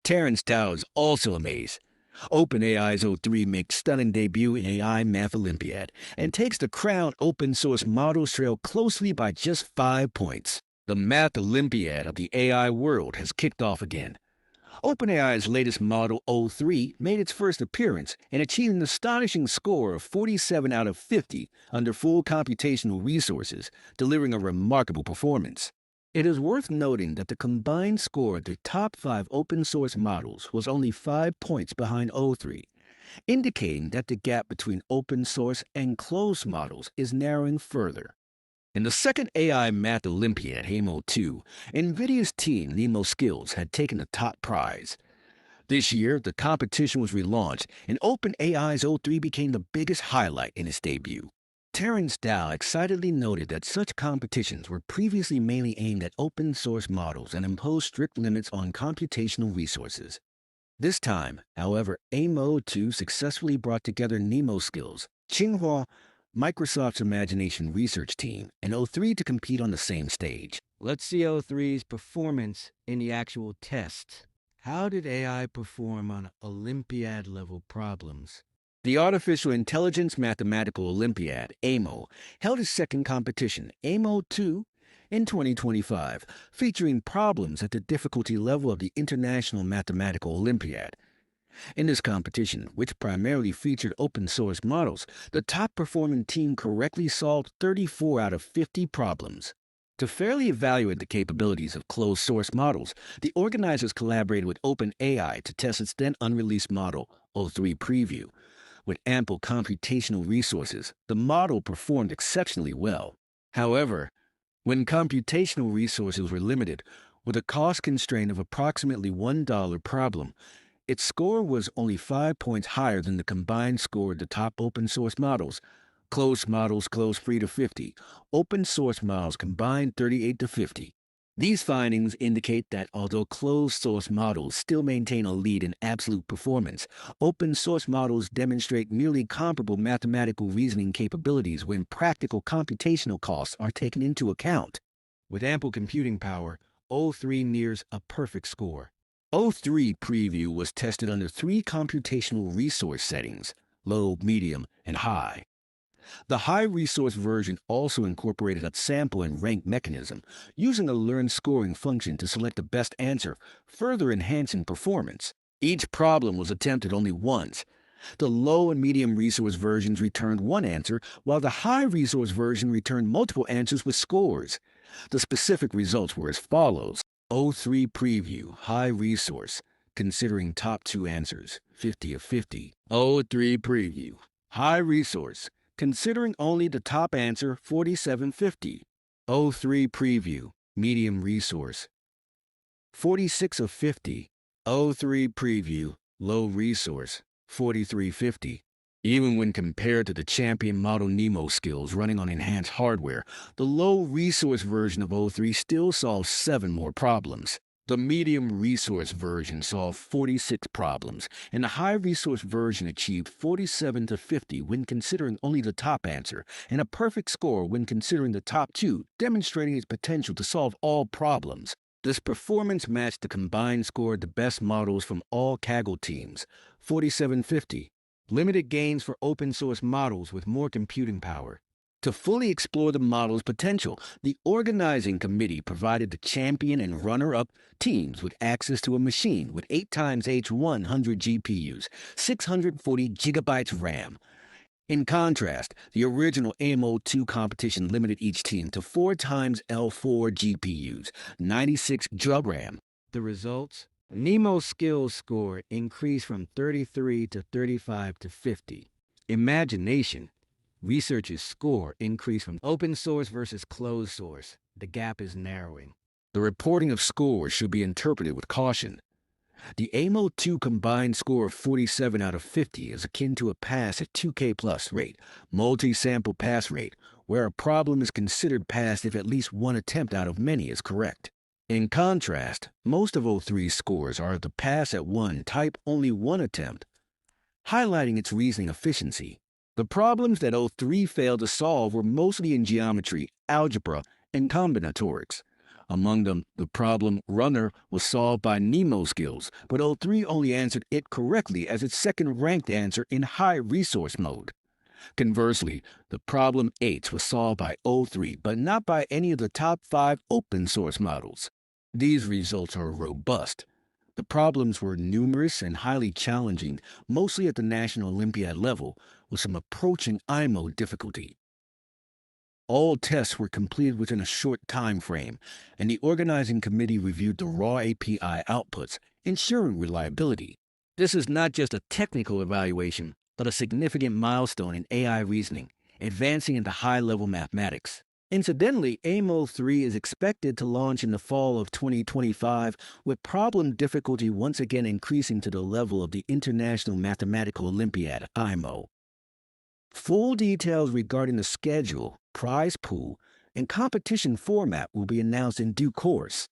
Terrence Dow is also amazed. OpenAI's O3 makes stunning debut in AI Math Olympiad and takes the crown open source models trail closely by just 5 points. The Math Olympiad of the AI world has kicked off again. OpenAI's latest model O3 made its first appearance and achieved an astonishing score of 47 out of 50 under full computational resources, delivering a remarkable performance. It is worth noting that the combined score of the top 5 open-source models was only 5 points behind O3, indicating that the gap between open-source and closed models is narrowing further. In the second AI Math Olympiad, HAMO 2, NVIDIA's team, Nemo Skills, had taken the top prize. This year, the competition was relaunched, and OpenAI's O3 became the biggest highlight in its debut. Terrence Dow excitedly noted that such competitions were previously mainly aimed at open-source models and imposed strict limits on computational resources. This time, however, AMO 2 successfully brought together Nemo Skills, Tsinghua, Microsoft's Imagination research team, and O3 to compete on the same stage. Let's see O3's performance in the actual test. How did AI perform on Olympiad-level problems? The Artificial Intelligence Mathematical Olympiad, AMO, held its second competition, AMO 2, in 2025, featuring problems at the difficulty level of the International Mathematical Olympiad. In this competition, which primarily featured open-source models, the top-performing team correctly solved 34 out of 50 problems. To fairly evaluate the capabilities of closed-source models, the organizers collaborated with OpenAI to test its then-unreleased model, O3 Preview. With ample computational resources, the model performed exceptionally well. However, when computational resources were limited, with a cost constraint of approximately $1 problem, its score was only 5 points higher than the combined score of the top open-source models. Closed models closed 3 to 50, open-source models combined 38 to 50. These findings indicate that although closed-source models still maintain a lead in absolute performance, open-source models demonstrate nearly comparable mathematical reasoning capabilities when practical computational costs are taken into account. With ample computing power, O3 nears a perfect score. O3 Preview was tested under 3 computational resource settings: low, medium, and high. The high-resource version also incorporated a sample and rank mechanism, using a learn scoring function to select the best answer, further enhancing performance. Each problem was attempted only once. The low and medium resource versions returned one answer, while the high-resource version returned multiple answers with scores. The specific results were as follows. O3 Preview, high resource, considering top 2 answers, 50 of 50. O3 Preview, high resource, considering only the top answer, 4750. O3 Preview, medium resource, 46 of 50. O3 Preview, low resource, 4350. Even when compared to the champion model Nemo Skills running on enhanced hardware, the low resource version of O3 still solves 7 more problems. The medium resource version solved 46 problems, and the high resource version achieved 47 to 50 when considering only the top answer, and a perfect score when considering the top 2, demonstrating its potential to solve all problems. This performance matched the combined score of the best models from all Kaggle teams, 4750. Limited gains for open-source models with more computing power. To fully explore the model's potential, the organizing committee provided the champion and runner-up teams with access to a machine with 8x100 GPUs, 640 gigabytes RAM. In contrast, the original AMO2 competition limited each team to 4x L4 GPUs, 96 GB RAM. The results? Nemo Skills score increased from 33 to 35 to 50. Imagination. Researchers' score increased from open source versus closed source. The gap is narrowing. The reporting of scores should be interpreted with caution. The AMO2 combined score of 47 out of 50 is akin to a pass at 2K plus rate, multi-sample pass rate, where a problem is considered passed if at least one attempt out of many is correct. In contrast, most of O3's scores are of the pass at 1 type, only one attempt, highlighting its reasoning efficiency. The problems that O3 failed to solve were mostly in geometry, algebra, and combinatorics. Among them, the problem Runner was solved by Nemo Skills, but O3 only answered it correctly as its second-ranked answer in high resource mode. Conversely, the problem H was solved by O3, but not by any of the top 5 open source models. These results are robust. The problems were numerous and highly challenging, mostly at the National Olympiad level, with some approaching IMO difficulty. All tests were completed within a short time frame, and the organizing committee reviewed the raw API outputs, ensuring reliability. This is not just a technical evaluation, but a significant milestone in AI reasoning, advancing into high-level mathematics. Incidentally, AIMO 3 is expected to launch in the fall of 2025, with problem difficulty once again increasing to the level of the International Mathematical Olympiad, IMO. Full details regarding the schedule, prize pool, and competition format will be announced in due course.